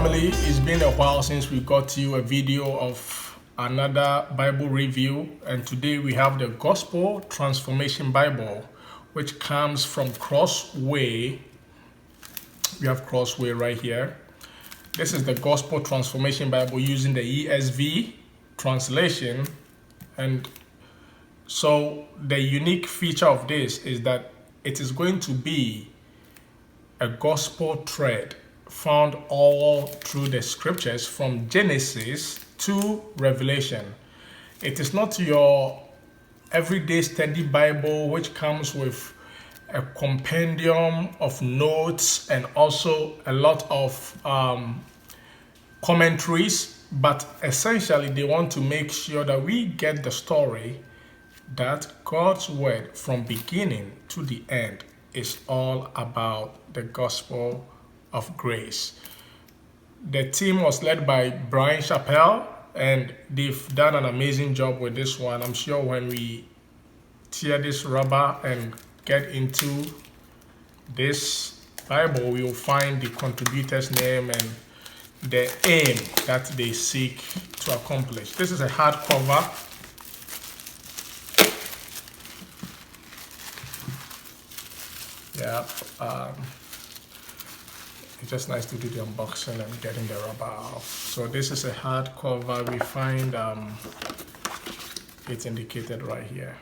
family, it's been a while since we got you a video of another Bible review, and today we have the Gospel Transformation Bible, which comes from Crossway. We have Crossway right here. This is the Gospel Transformation Bible using the ESV translation, and so the unique feature of this is that it is going to be a gospel thread found all through the scriptures from Genesis to Revelation. It is not your everyday study Bible which comes with a compendium of notes and also a lot of commentaries, but essentially they want to make sure that we get the story that God's word from beginning to the end is all about the gospel of grace. The team was led by Brian Chappell, and they've done an amazing job with this one. I'm sure when we tear this rubber and get into this Bible, we will find the contributor's name and the aim that they seek to accomplish. This is a hardcover. Yeah, it's just nice to do the unboxing and getting the rubber off. So this is a hardcover. We find it's indicated right here.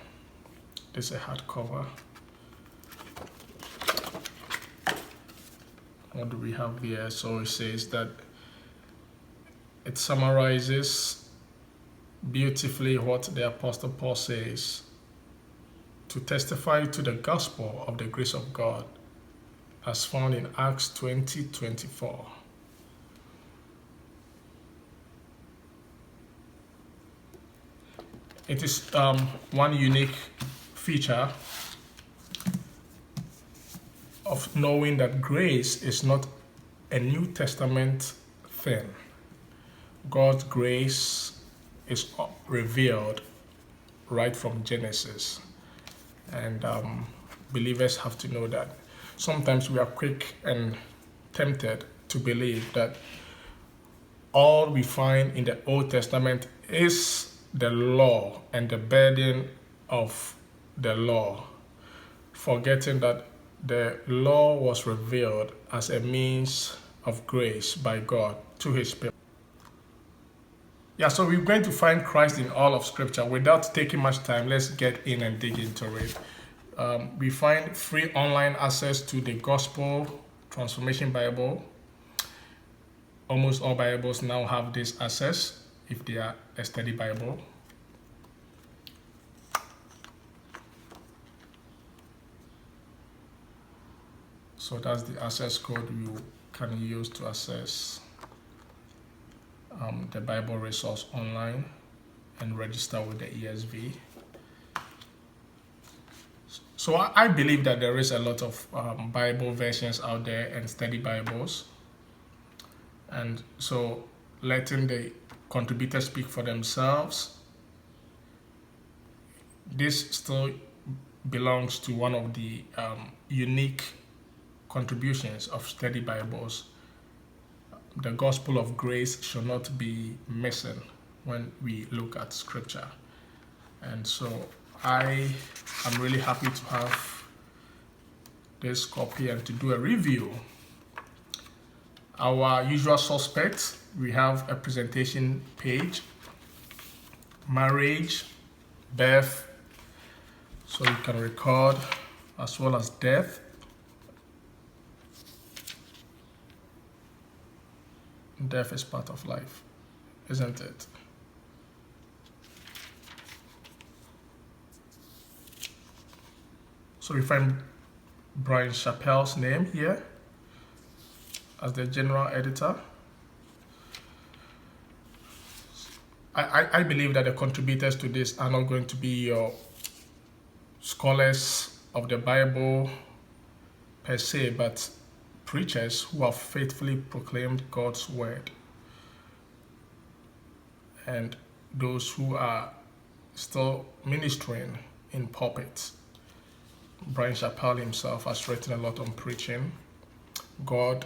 This is a hardcover. What do we have here? So it says that it summarizes beautifully what the Apostle Paul says: to testify to the gospel of the grace of God as found in Acts 20:24. It is one unique feature of knowing that grace is not a New Testament thing. God's grace is revealed right from Genesis, and believers have to know that. Sometimes we are quick and tempted to believe that all we find in the Old Testament is the law and the burden of the law, forgetting that the law was revealed as a means of grace by God to his people. Yeah, so we're going to find Christ in all of Scripture. Without taking much time, let's get in and dig into it. We find free online access to the Gospel Transformation Bible. Almost all Bibles now have this access if they are a study Bible. So that's the access code you can use to access the Bible resource online and register with the ESV. So I believe that there is a lot of Bible versions out there and study Bibles. And so letting the contributors speak for themselves, this still belongs to one of the unique contributions of study Bibles. The gospel of grace should not be missing when we look at Scripture. And so I am really happy to have this copy and to do a review. Our usual suspects, we have a presentation page, marriage, birth, so you can record, as well as death. Death is part of life, isn't it? So we find Brian Chappell's name here as the general editor. I believe that the contributors to this are not going to be your scholars of the Bible per se, but preachers who have faithfully proclaimed God's word, and those who are still ministering in pulpits. Brian Chappell himself has written a lot on preaching. God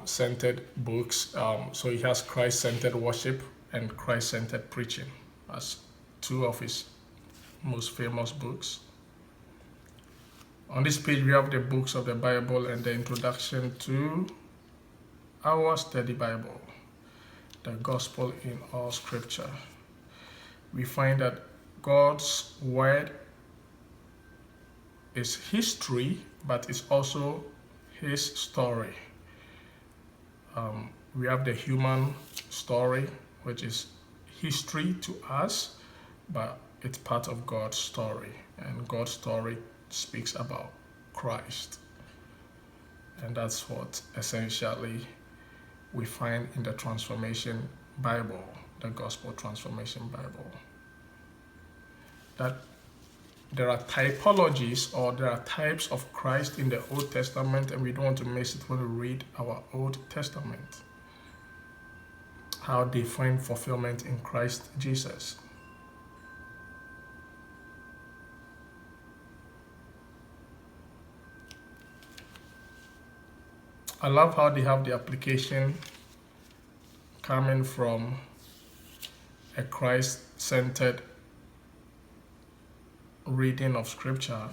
centered books. So he has Christ-centered worship and Christ-centered preaching as two of his most famous books. On this page, we have the books of the Bible and the introduction to our study Bible, the Gospel in all Scripture. We find that God's Word is history, but it's also His story. We have the human story, which is history to us, but it's part of God's story. And God's story speaks about Christ. And that's what essentially we find in the Transformation Bible, the Gospel Transformation Bible. That there are typologies, or there are types of Christ in the Old Testament, and we don't want to miss it when we read our Old Testament. How they find fulfillment in Christ Jesus. I love how they have the application coming from a Christ-centered reading of Scripture.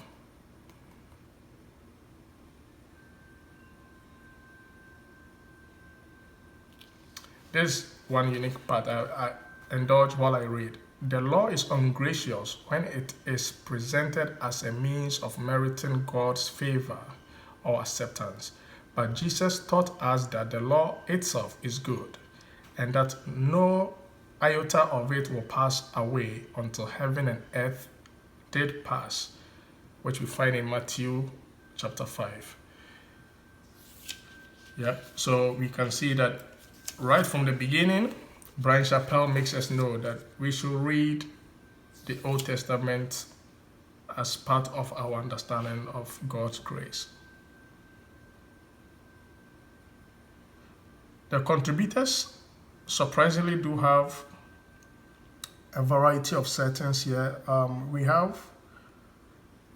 There's one unique part I indulge while I read. The law is ungracious when it is presented as a means of meriting God's favor or acceptance. But Jesus taught us that the law itself is good, and that no iota of it will pass away until heaven and earth did pass, which we find in Matthew chapter 5. Yeah, so we can see that right from the beginning, Brian Chappell makes us know that we should read the Old Testament as part of our understanding of God's grace. The contributors surprisingly do have a variety of settings here. We have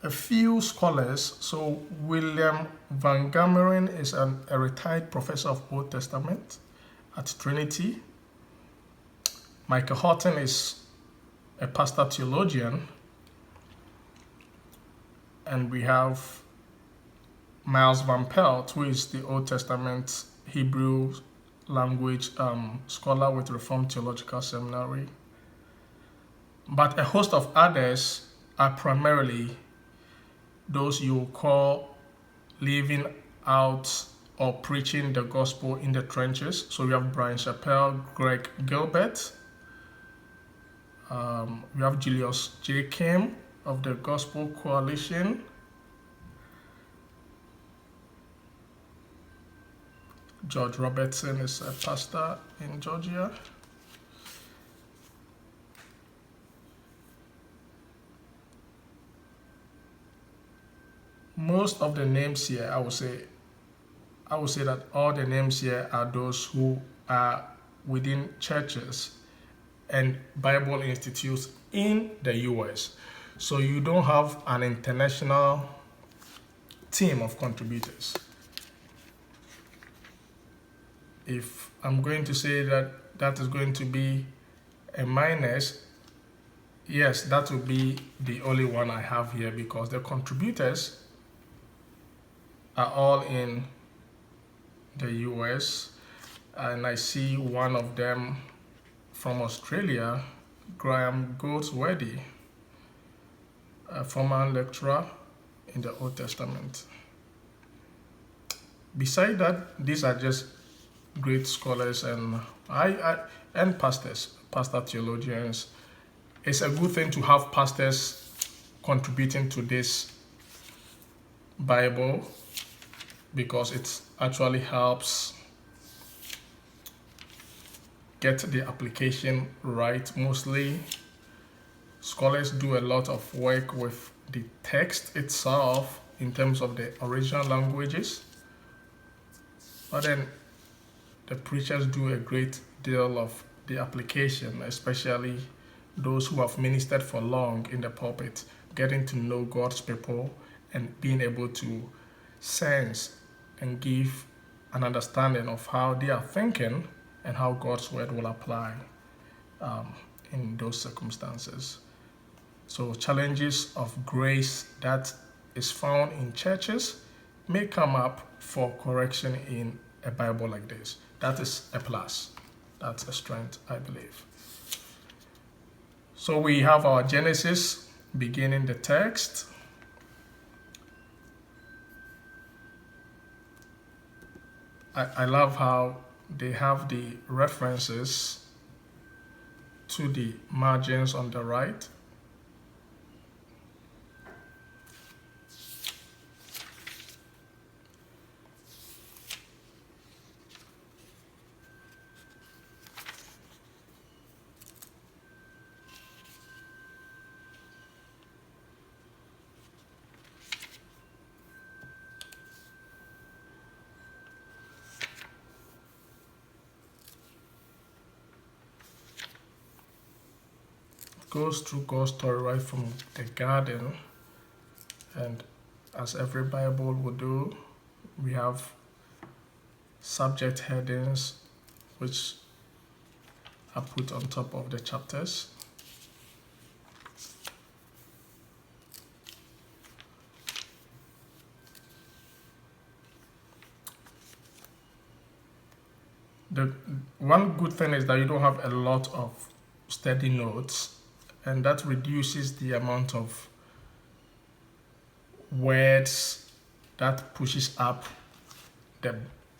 a few scholars. So William Van Gameren is a retired professor of Old Testament at Trinity. Michael Horton is a pastor theologian. And we have Miles Van Pelt, who is the Old Testament Hebrew language scholar with Reformed Theological Seminary. But a host of others are primarily those you call living out or preaching the gospel in the trenches. So we have Brian Chappell, Greg Gilbert, we have Julius J. Kim of the Gospel Coalition, George Robertson is a pastor in Georgia. Most of the names here, I would say that all the names here are those who are within churches and Bible institutes in the US. So you don't have an international team of contributors. If I'm going to say that that is going to be a minus, yes, that will be the only one I have here, because the contributors are all in the US, and I see one of them from Australia, Graham Goldsworthy, a former lecturer in the Old Testament. Beside that, these are just great scholars and pastors, pastor theologians. It's a good thing to have pastors contributing to this Bible, because it actually helps get the application right. Mostly scholars do a lot of work with the text itself in terms of the original languages, but then the preachers do a great deal of the application, especially those who have ministered for long in the pulpit, getting to know God's people and being able to sense and give an understanding of how they are thinking and how God's word will apply in those circumstances. So challenges of grace that is found in churches may come up for correction in a Bible like this. That is a plus. That's a strength, I believe. So we have our Genesis beginning the text. I love how they have the references to the margins on the right. Goes through God's story right from the garden, and as every Bible would do, we have subject headings which are put on top of the chapters. The one good thing is that you don't have a lot of study notes, and that reduces the amount of words that pushes up the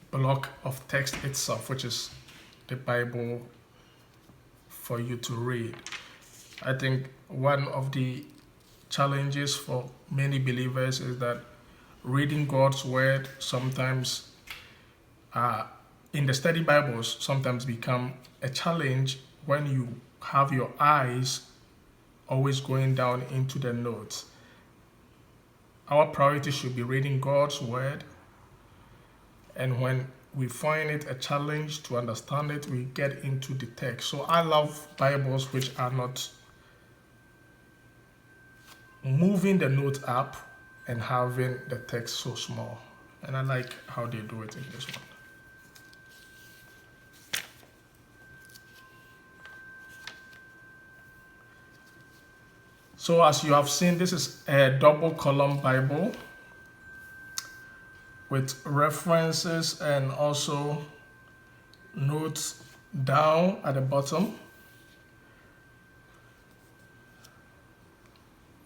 block of text itself, which is the Bible for you to read. I think one of the challenges for many believers is that reading God's word sometimes in the study Bibles sometimes become a challenge when you have your eyes always going down into the notes. Our priority should be reading God's word, and when we find it a challenge to understand it, we get into the text. So I love Bibles which are not moving the note up and having the text so small, and I like how they do it in this one. So as you have seen, this is a double column Bible with references and also notes down at the bottom.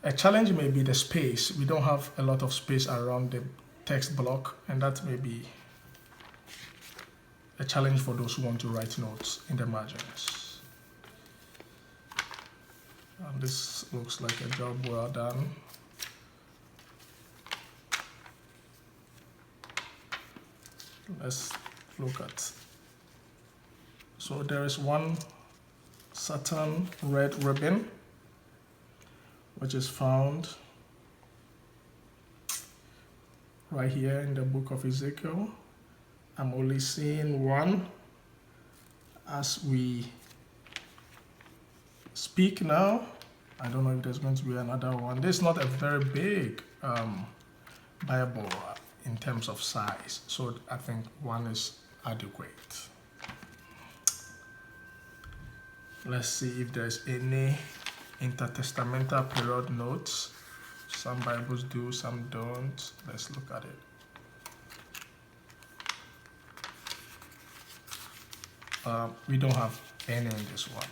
A challenge may be the space. We don't have a lot of space around the text block, and that may be a challenge for those who want to write notes in the margins. And this looks like a job well done. Let's look at. So there is one Saturn red ribbon, which is found right here in the book of Ezekiel. I'm only seeing one as we speak now. I don't know if there's going to be another one. This is not a very big Bible in terms of size, so I think one is adequate. Let's see if there's any Inter-Testamental period notes. Some Bibles do, some don't. Let's look at it. We don't have any in this one.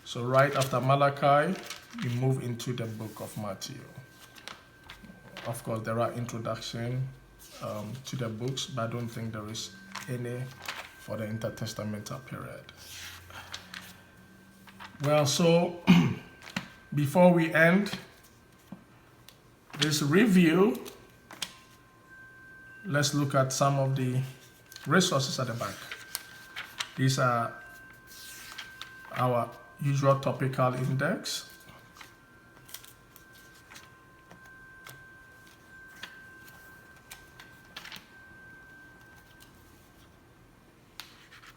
So right after Malachi, we move into the book of Matthew. Of course, there are introductions to the books, but I don't think there is any for the Inter-Testamental period. Well, so before we end this review, let's look at some of the resources at the back. These are our usual topical index.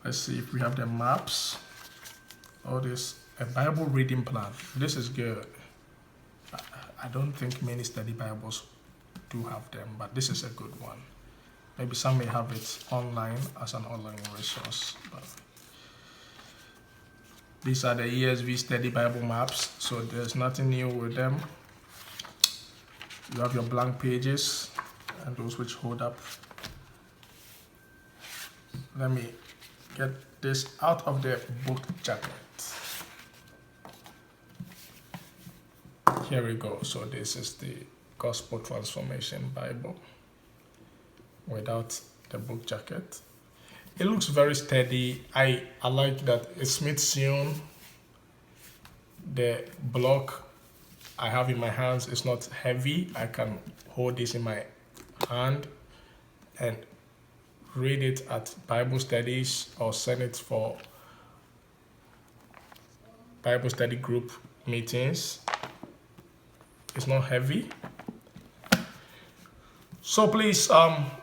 Let's see if we have the maps. All this, a Bible reading plan. This is good. I don't think many study Bibles do have them, but this is a good one. Maybe some may have it online as an online resource. But these are the ESV Study Bible maps, so there's nothing new with them. You have your blank pages and those which hold up. Let me get this out of the book jacket. Here we go. So this is the Gospel Transformation Bible without the book jacket. It looks very steady. I like that it's Smithsonian. The block I have in my hands is not heavy. I can hold this in my hand and read it at Bible studies or send it for Bible study group meetings. It's not heavy. So please,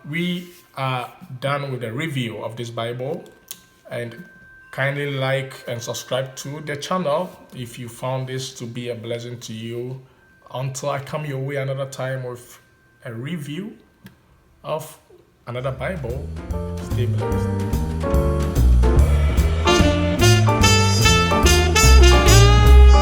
we are done with the review of this Bible, and kindly like and subscribe to the channel if you found this to be a blessing to you. Until I come your way another time with a review of another Bible, stay blessed.